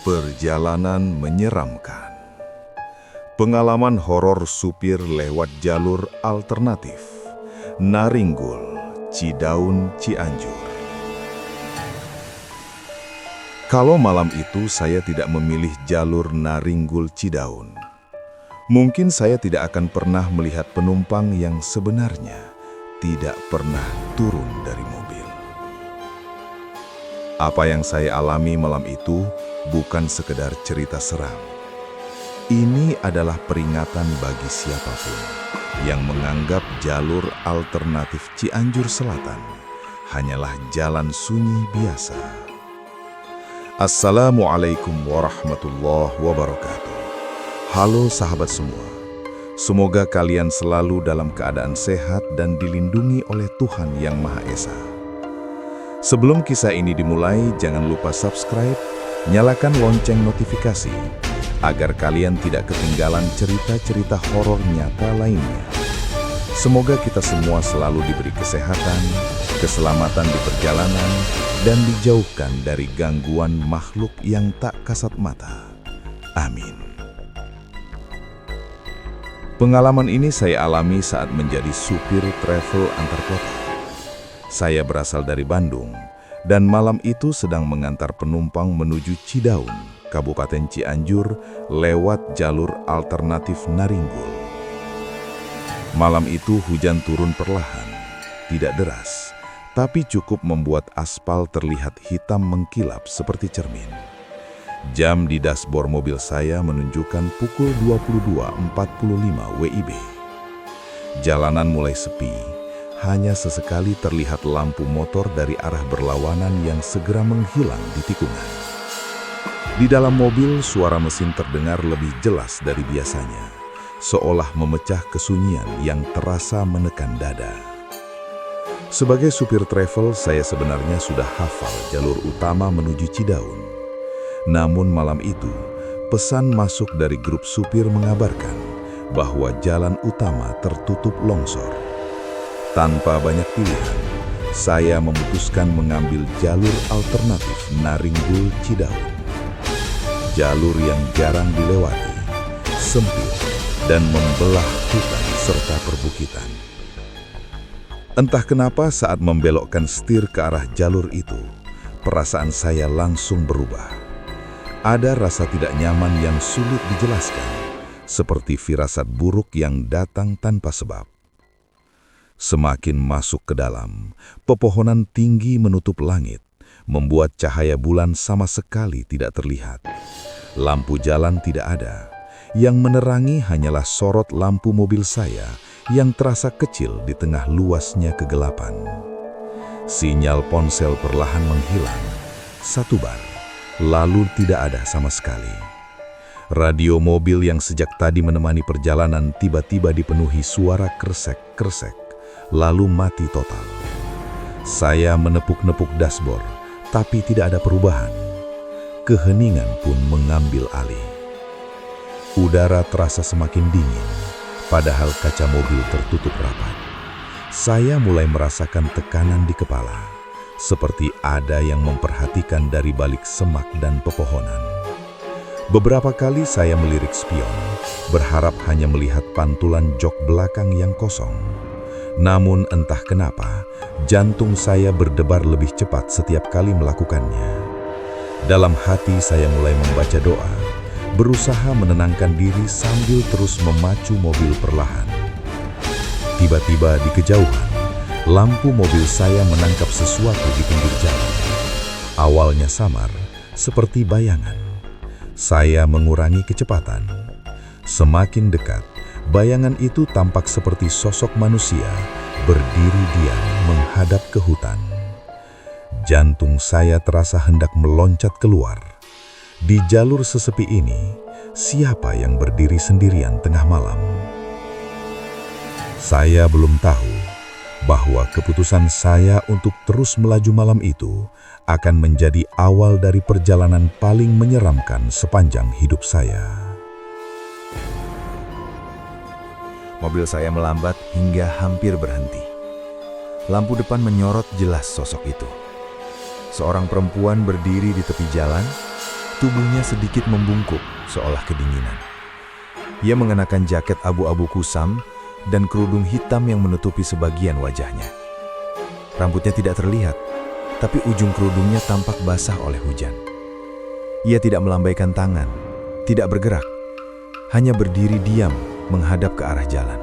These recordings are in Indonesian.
Perjalanan menyeramkan. Pengalaman horor supir lewat jalur alternatif. Naringgul, Cidaun, Cianjur. Kalau malam itu saya tidak memilih jalur Naringgul Cidaun, mungkin saya tidak akan pernah melihat penumpang yang sebenarnya tidak pernah turun dari mobil. Apa yang saya alami malam itu bukan sekedar cerita seram. Ini adalah peringatan bagi siapapun yang menganggap jalur alternatif Cianjur Selatan hanyalah jalan sunyi biasa. Assalamualaikum warahmatullahi wabarakatuh. Halo sahabat semua. Semoga kalian selalu dalam keadaan sehat dan dilindungi oleh Tuhan Yang Maha Esa. Sebelum kisah ini dimulai, jangan lupa subscribe, nyalakan lonceng notifikasi, agar kalian tidak ketinggalan cerita-cerita horor nyata lainnya. Semoga kita semua selalu diberi kesehatan, keselamatan di perjalanan, dan dijauhkan dari gangguan makhluk yang tak kasat mata. Amin. Pengalaman ini saya alami saat menjadi supir travel antar kota. Saya berasal dari Bandung, dan malam itu sedang mengantar penumpang menuju Cidaun, Kabupaten Cianjur, lewat jalur alternatif Naringgul. Malam itu hujan turun perlahan, tidak deras, tapi cukup membuat aspal terlihat hitam mengkilap seperti cermin. Jam di dashboard mobil saya menunjukkan pukul 22.45 WIB. Jalanan mulai sepi, hanya sesekali terlihat lampu motor dari arah berlawanan yang segera menghilang di tikungan. Di dalam mobil, suara mesin terdengar lebih jelas dari biasanya, seolah memecah kesunyian yang terasa menekan dada. Sebagai supir travel, saya sebenarnya sudah hafal jalur utama menuju Cidaun. Namun malam itu, pesan masuk dari grup supir mengabarkan bahwa jalan utama tertutup longsor. Tanpa banyak pilihan, saya memutuskan mengambil jalur alternatif Naringgul Cidaun. Jalur yang jarang dilewati, sempit, dan membelah hutan serta perbukitan. Entah kenapa saat membelokkan setir ke arah jalur itu, perasaan saya langsung berubah. Ada rasa tidak nyaman yang sulit dijelaskan, seperti firasat buruk yang datang tanpa sebab. Semakin masuk ke dalam, pepohonan tinggi menutup langit, membuat cahaya bulan sama sekali tidak terlihat. Lampu jalan tidak ada, yang menerangi hanyalah sorot lampu mobil saya yang terasa kecil di tengah luasnya kegelapan. Sinyal ponsel perlahan menghilang, satu bar, lalu tidak ada sama sekali. Radio mobil yang sejak tadi menemani perjalanan tiba-tiba dipenuhi suara kresek-kresek, lalu mati total. Saya menepuk-nepuk dashboard, tapi tidak ada perubahan. Keheningan pun mengambil alih. Udara terasa semakin dingin, padahal kaca mobil tertutup rapat. Saya mulai merasakan tekanan di kepala, seperti ada yang memperhatikan dari balik semak dan pepohonan. Beberapa kali saya melirik spion, berharap hanya melihat pantulan jok belakang yang kosong. Namun entah kenapa, jantung saya berdebar lebih cepat setiap kali melakukannya. Dalam hati saya mulai membaca doa, berusaha menenangkan diri sambil terus memacu mobil perlahan. Tiba-tiba di kejauhan, lampu mobil saya menangkap sesuatu di pinggir jalan. Awalnya samar, seperti bayangan. Saya mengurangi kecepatan. Semakin dekat, bayangan itu tampak seperti sosok manusia berdiri diam menghadap ke hutan. Jantung saya terasa hendak meloncat keluar. Di jalur sesepi ini, siapa yang berdiri sendirian tengah malam? Saya belum tahu bahwa keputusan saya untuk terus melaju malam itu akan menjadi awal dari perjalanan paling menyeramkan sepanjang hidup saya. Mobil saya melambat hingga hampir berhenti. Lampu depan menyorot jelas sosok itu. Seorang perempuan berdiri di tepi jalan, Tubuhnya sedikit membungkuk, seolah kedinginan. Ia mengenakan jaket abu-abu kusam dan kerudung hitam yang menutupi sebagian wajahnya. Rambutnya tidak terlihat, tapi ujung kerudungnya tampak basah oleh hujan. Ia tidak melambaikan tangan, tidak bergerak, hanya berdiri diam menghadap ke arah jalan.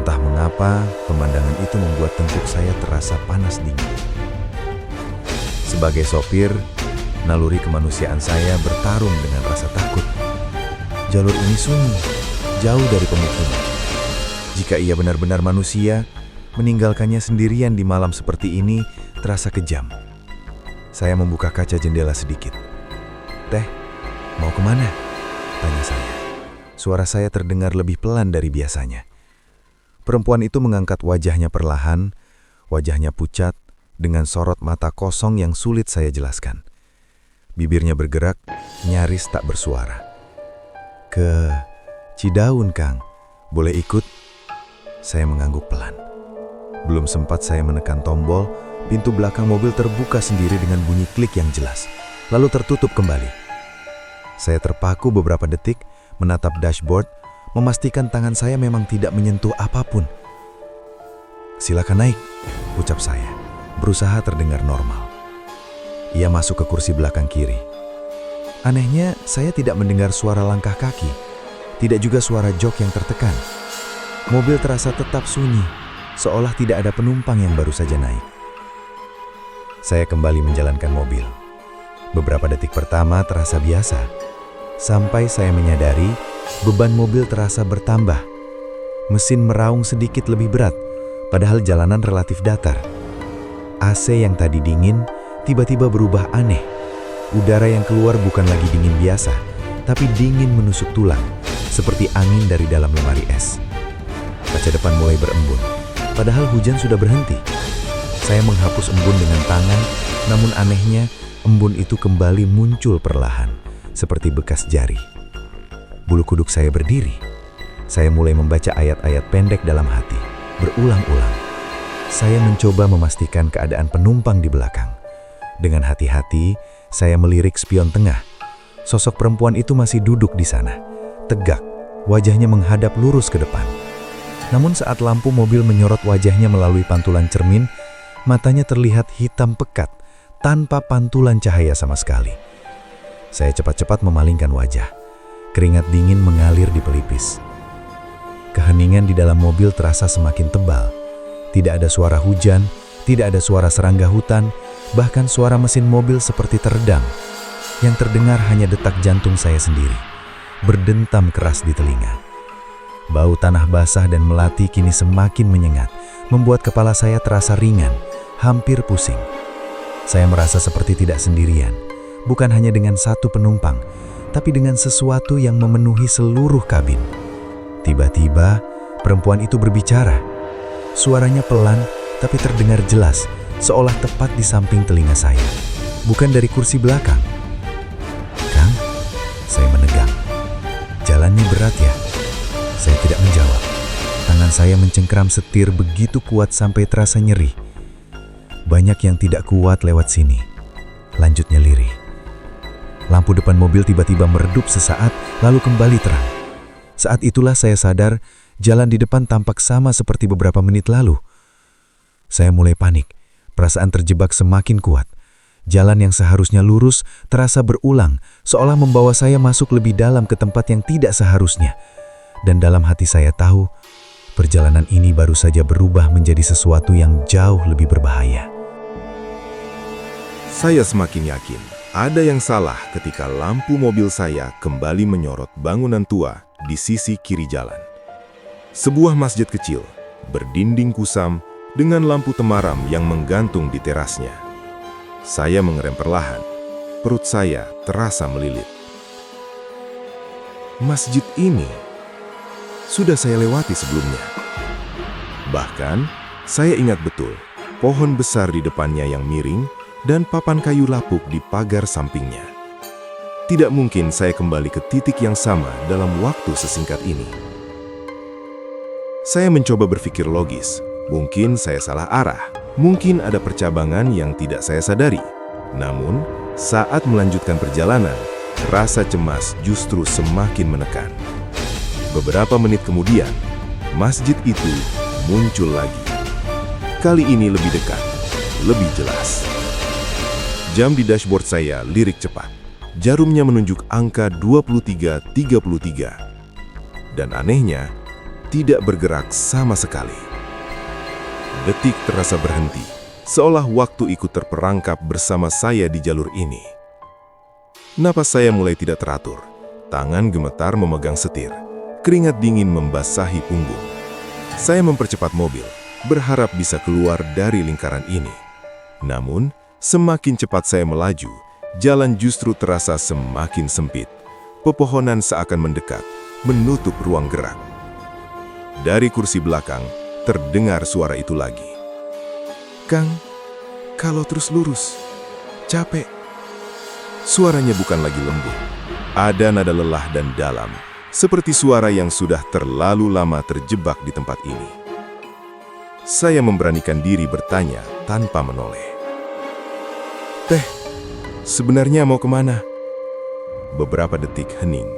Entah mengapa, pemandangan itu membuat tengkuk saya terasa panas dingin. Sebagai sopir, naluri kemanusiaan saya bertarung dengan rasa takut. Jalur ini sunyi, jauh dari pemukiman. Jika ia benar-benar manusia, meninggalkannya sendirian di malam seperti ini terasa kejam. Saya membuka kaca jendela sedikit. "Teh, mau kemana?" tanya saya. Suara saya terdengar lebih pelan dari biasanya. Perempuan itu mengangkat wajahnya perlahan, wajahnya pucat, dengan sorot mata kosong yang sulit saya jelaskan. Bibirnya bergerak, nyaris tak bersuara. "Ke Cidaun, Kang. Boleh ikut?" Saya mengangguk pelan. Belum sempat saya menekan tombol, pintu belakang mobil terbuka sendiri dengan bunyi klik yang jelas, lalu tertutup kembali. Saya terpaku beberapa detik, menatap dashboard, memastikan tangan saya memang tidak menyentuh apapun. "Silakan naik," ucap saya, berusaha terdengar normal. Ia masuk ke kursi belakang kiri. Anehnya, saya tidak mendengar suara langkah kaki, tidak juga suara jok yang tertekan. Mobil terasa tetap sunyi, seolah tidak ada penumpang yang baru saja naik. Saya kembali menjalankan mobil. Beberapa detik pertama terasa biasa, sampai saya menyadari beban mobil terasa bertambah. Mesin meraung sedikit lebih berat, padahal jalanan relatif datar. AC yang tadi dingin tiba-tiba berubah aneh. Udara yang keluar bukan lagi dingin biasa, tapi dingin menusuk tulang, seperti angin dari dalam lemari es. Kaca depan mulai berembun, padahal hujan sudah berhenti. Saya menghapus embun dengan tangan, namun anehnya embun itu kembali muncul perlahan, seperti bekas jari. Bulu kuduk saya berdiri. Saya mulai membaca ayat-ayat pendek dalam hati, berulang-ulang. Saya mencoba memastikan keadaan penumpang di belakang. Dengan hati-hati, saya melirik spion tengah. Sosok perempuan itu masih duduk di sana, tegak, wajahnya menghadap lurus ke depan. Namun saat lampu mobil menyorot wajahnya melalui pantulan cermin, matanya terlihat hitam pekat, tanpa pantulan cahaya sama sekali. Saya cepat-cepat memalingkan wajah. Keringat dingin mengalir di pelipis. Keheningan di dalam mobil terasa semakin tebal. Tidak ada suara hujan, tidak ada suara serangga hutan, bahkan suara mesin mobil seperti teredam. Yang terdengar hanya detak jantung saya sendiri, berdentam keras di telinga. Bau tanah basah dan melati kini semakin menyengat, membuat kepala saya terasa ringan, hampir pusing. Saya merasa seperti tidak sendirian, bukan hanya dengan satu penumpang, tapi dengan sesuatu yang memenuhi seluruh kabin. Tiba-tiba, perempuan itu berbicara. Suaranya pelan, tapi terdengar jelas, seolah tepat di samping telinga saya, bukan dari kursi belakang. "Kang?" Saya menegang. "Jalannya berat ya?" Saya tidak menjawab. Tangan saya mencengkeram setir begitu kuat sampai terasa nyeri. "Banyak yang tidak kuat lewat sini," lanjutnya lirih. Lampu depan mobil tiba-tiba meredup sesaat, lalu kembali terang. Saat itulah saya sadar, jalan di depan tampak sama seperti beberapa menit lalu. Saya mulai panik, perasaan terjebak semakin kuat. Jalan yang seharusnya lurus terasa berulang, seolah membawa saya masuk lebih dalam ke tempat yang tidak seharusnya. Dan dalam hati saya tahu, perjalanan ini baru saja berubah menjadi sesuatu yang jauh lebih berbahaya. Saya semakin yakin ada yang salah ketika lampu mobil saya kembali menyorot bangunan tua di sisi kiri jalan. Sebuah masjid kecil, berdinding kusam, dengan lampu temaram yang menggantung di terasnya. Saya mengerem perlahan, perut saya terasa melilit. Masjid ini sudah saya lewati sebelumnya. Bahkan, saya ingat betul pohon besar di depannya yang miring dan papan kayu lapuk di pagar sampingnya. Tidak mungkin saya kembali ke titik yang sama dalam waktu sesingkat ini. Saya mencoba berpikir logis. Mungkin saya salah arah. Mungkin ada percabangan yang tidak saya sadari. Namun, Saat melanjutkan perjalanan, rasa cemas justru semakin menekan. Beberapa menit kemudian, masjid itu muncul lagi. Kali ini lebih dekat, lebih jelas. Jam di dashboard saya lirik cepat. Jarumnya menunjuk angka 23.33. Dan anehnya, tidak bergerak sama sekali. Detik terasa berhenti, seolah waktu ikut terperangkap bersama saya di jalur ini. Napas saya mulai tidak teratur, tangan gemetar memegang setir, keringat dingin membasahi punggung. Saya mempercepat mobil, berharap bisa keluar dari lingkaran ini. Namun, semakin cepat saya melaju, jalan justru terasa semakin sempit. Pepohonan seakan mendekat, menutup ruang gerak. Dari kursi belakang, terdengar suara itu lagi. "Kang, kalau terus lurus, capek." Suaranya bukan lagi lembut. Ada nada lelah dan dalam, seperti suara yang sudah terlalu lama terjebak di tempat ini. Saya memberanikan diri bertanya tanpa menoleh. "Teh, sebenarnya mau kemana?" Beberapa detik hening.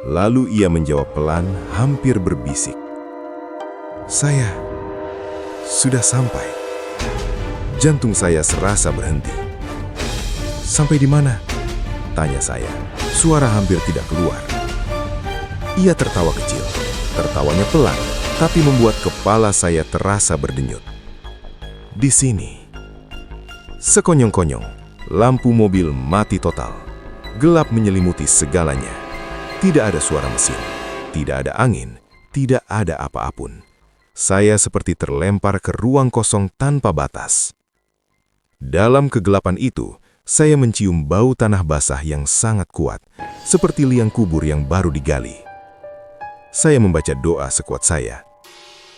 Lalu ia menjawab pelan, hampir berbisik. "Saya sudah sampai." Jantung saya serasa berhenti. "Sampai di mana?" tanya saya. Suara hampir tidak keluar. Ia tertawa kecil. Tertawanya pelan, tapi membuat kepala saya terasa berdenyut. "Di sini." Sekonyong-konyong, lampu mobil mati total. Gelap menyelimuti segalanya. Tidak ada suara mesin, tidak ada angin, tidak ada apa-apun. Saya seperti terlempar ke ruang kosong tanpa batas. Dalam kegelapan itu, saya mencium bau tanah basah yang sangat kuat, seperti liang kubur yang baru digali. Saya membaca doa sekuat saya.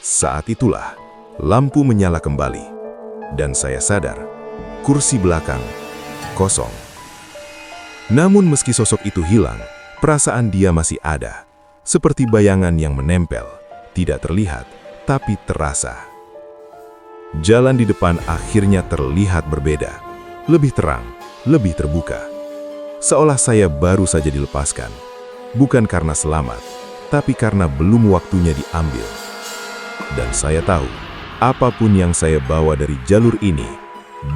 Saat itulah, lampu menyala kembali, dan saya sadar, kursi belakang kosong. Namun meski sosok itu hilang, perasaan dia masih ada, seperti bayangan yang menempel, tidak terlihat, tapi terasa. Jalan di depan akhirnya terlihat berbeda, lebih terang, lebih terbuka. Seolah saya baru saja dilepaskan, bukan karena selamat, tapi karena belum waktunya diambil. Dan saya tahu, apapun yang saya bawa dari jalur ini,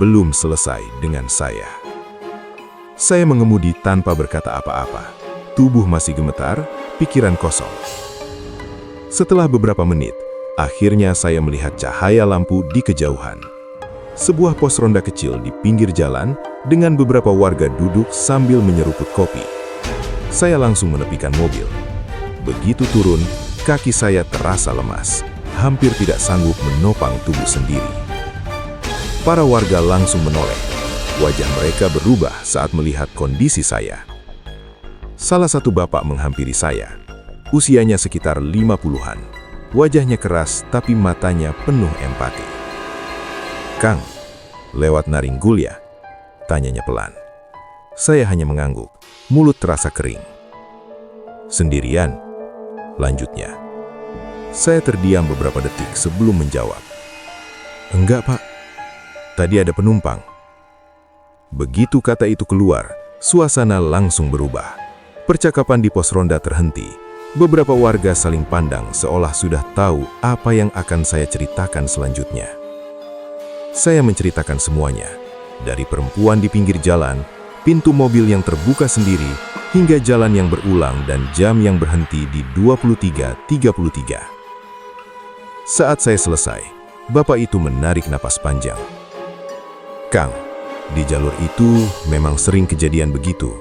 belum selesai dengan saya. Saya mengemudi tanpa berkata apa-apa. Tubuh masih gemetar, pikiran kosong. Setelah beberapa menit, akhirnya saya melihat cahaya lampu di kejauhan. Sebuah pos ronda kecil di pinggir jalan dengan beberapa warga duduk sambil menyeruput kopi. Saya langsung menepikan mobil. Begitu turun, kaki saya terasa lemas, hampir tidak sanggup menopang tubuh sendiri. Para warga langsung menoleh. Wajah mereka berubah saat melihat kondisi saya. Salah satu bapak menghampiri saya. Usianya sekitar 50-an. Wajahnya keras tapi matanya penuh empati. "Kang, lewat Naringgul ya?" tanyanya pelan. Saya hanya mengangguk, mulut terasa kering. "Sendirian?" lanjutnya. Saya terdiam beberapa detik sebelum menjawab. "Enggak, Pak. Tadi ada penumpang." Begitu kata itu keluar, suasana langsung berubah. Percakapan di pos ronda terhenti. Beberapa warga saling pandang seolah sudah tahu apa yang akan saya ceritakan selanjutnya. Saya menceritakan semuanya, dari perempuan di pinggir jalan, pintu mobil yang terbuka sendiri, hingga jalan yang berulang dan jam yang berhenti di 23.33. Saat saya selesai, bapak itu menarik napas panjang. "Kang, di jalur itu memang sering kejadian begitu.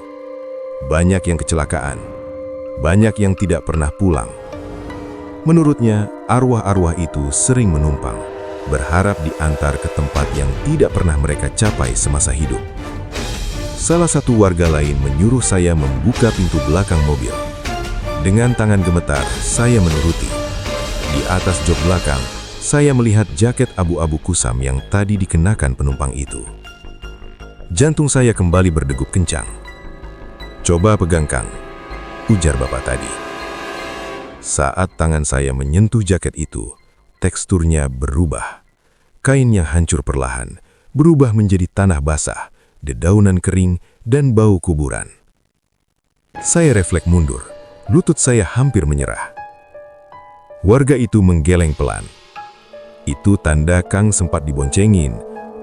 Banyak yang kecelakaan, banyak yang tidak pernah pulang. Menurutnya, arwah-arwah itu sering menumpang, berharap diantar ke tempat yang tidak pernah mereka capai semasa hidup." Salah satu warga lain menyuruh saya membuka pintu belakang mobil. Dengan tangan gemetar, saya menuruti. Di atas jok belakang, saya melihat jaket abu-abu kusam yang tadi dikenakan penumpang itu. Jantung saya kembali berdegup kencang. "Coba pegang, Kang," ujar bapak tadi. Saat tangan saya menyentuh jaket itu, teksturnya berubah. Kainnya hancur perlahan, berubah menjadi tanah basah, dedaunan kering, dan bau kuburan. Saya refleks mundur, lutut saya hampir menyerah. Warga itu menggeleng pelan. Itu tanda Kang sempat diboncengin.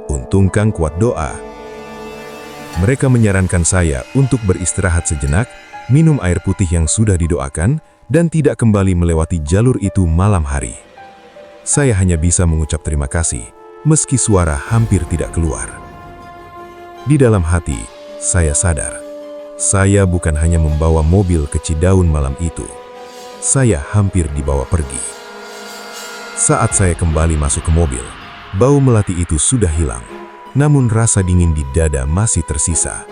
Untung Kang kuat doa. Mereka menyarankan saya untuk beristirahat sejenak, minum air putih yang sudah didoakan, dan tidak kembali melewati jalur itu malam hari. Saya hanya bisa mengucap terima kasih, meski suara hampir tidak keluar. Di dalam hati, saya sadar, saya bukan hanya membawa mobil ke Cidaun malam itu. Saya hampir dibawa pergi. Saat saya kembali masuk ke mobil, bau melati itu sudah hilang, namun rasa dingin di dada masih tersisa.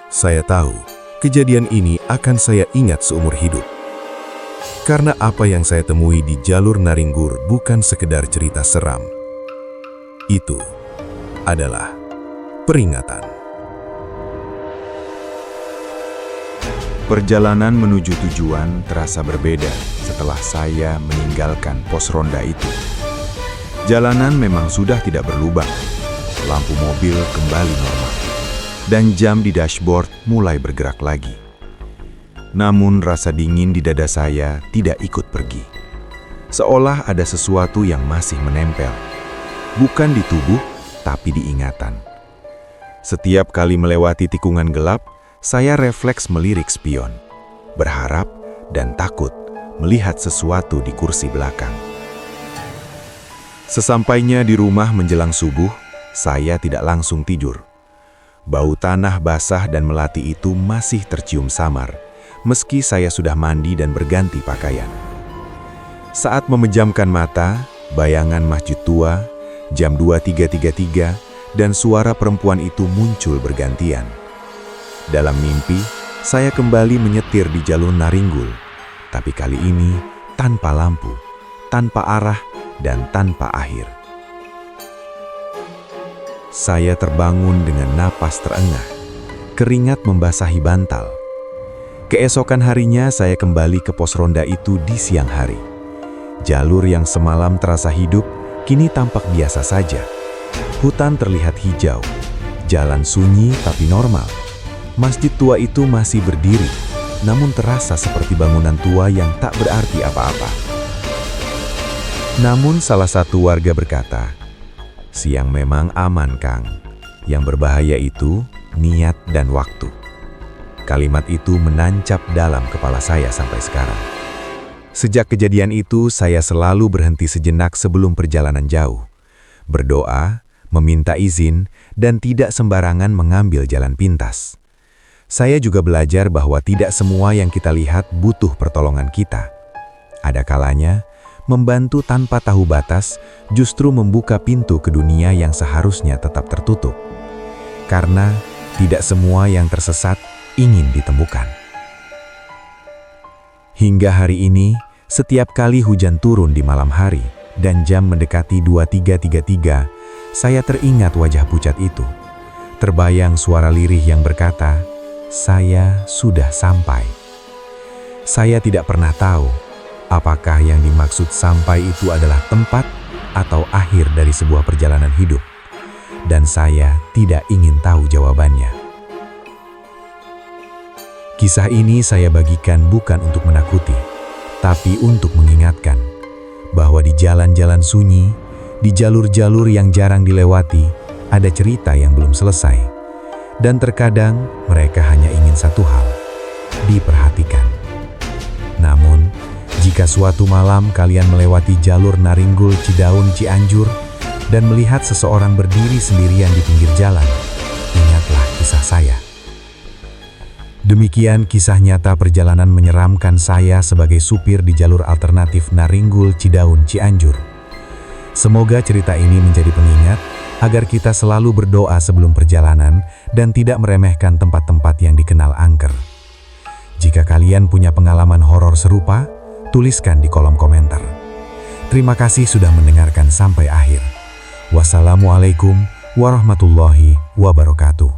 Saya tahu, kejadian ini akan saya ingat seumur hidup. Karena apa yang saya temui di jalur Naringgur bukan sekedar cerita seram. Itu adalah peringatan. Perjalanan menuju tujuan terasa berbeda setelah saya meninggalkan pos ronda itu. Jalanan memang sudah tidak berlubang, lampu mobil kembali normal, dan jam di dashboard mulai bergerak lagi. Namun rasa dingin di dada saya tidak ikut pergi. Seolah ada sesuatu yang masih menempel, bukan di tubuh, tapi di ingatan. Setiap kali melewati tikungan gelap, saya refleks melirik spion, berharap dan takut melihat sesuatu di kursi belakang. Sesampainya di rumah menjelang subuh, saya tidak langsung tidur. Bau tanah basah dan melati itu masih tercium samar, meski saya sudah mandi dan berganti pakaian. Saat memejamkan mata, bayangan masjid tua, jam 23.33, dan suara perempuan itu muncul bergantian. Dalam mimpi, saya kembali menyetir di jalur Naringgul, tapi kali ini tanpa lampu, tanpa arah, dan tanpa akhir. Saya terbangun dengan napas terengah, keringat membasahi bantal. Keesokan harinya saya kembali ke pos ronda itu di siang hari. Jalur yang semalam terasa hidup, kini tampak biasa saja. Hutan terlihat hijau, jalan sunyi tapi normal. Masjid tua itu masih berdiri, namun terasa seperti bangunan tua yang tak berarti apa-apa. Namun salah satu warga berkata, "Siang memang aman, Kang. Yang berbahaya itu niat dan waktu." Kalimat itu menancap dalam kepala saya sampai sekarang. Sejak kejadian itu, saya selalu berhenti sejenak sebelum perjalanan jauh. Berdoa, meminta izin, dan tidak sembarangan mengambil jalan pintas. Saya juga belajar bahwa tidak semua yang kita lihat butuh pertolongan kita. Ada kalanya, membantu tanpa tahu batas justru membuka pintu ke dunia yang seharusnya tetap tertutup. Karena tidak semua yang tersesat ingin ditemukan. Hingga hari ini, setiap kali hujan turun di malam hari dan jam mendekati 23.33, saya teringat wajah pucat itu. Terbayang suara lirih yang berkata, "Saya sudah sampai." Saya tidak pernah tahu apakah yang dimaksud sampai itu adalah tempat atau akhir dari sebuah perjalanan hidup. Dan saya tidak ingin tahu jawabannya. Kisah ini saya bagikan bukan untuk menakuti, tapi untuk mengingatkan bahwa di jalan-jalan sunyi, di jalur-jalur yang jarang dilewati, ada cerita yang belum selesai. Dan terkadang mereka hanya ingin satu hal, diperhatikan. Namun, jika suatu malam kalian melewati jalur Naringgul Cidaun Cianjur dan melihat seseorang berdiri sendirian di pinggir jalan, ingatlah kisah saya. Demikian kisah nyata perjalanan menyeramkan saya sebagai supir di jalur alternatif Naringgul Cidaun Cianjur. Semoga cerita ini menjadi pengingat agar kita selalu berdoa sebelum perjalanan dan tidak meremehkan tempat-tempat yang dikenal angker. Jika kalian punya pengalaman horor serupa, tuliskan di kolom komentar. Terima kasih sudah mendengarkan sampai akhir. Wassalamualaikum warahmatullahi wabarakatuh.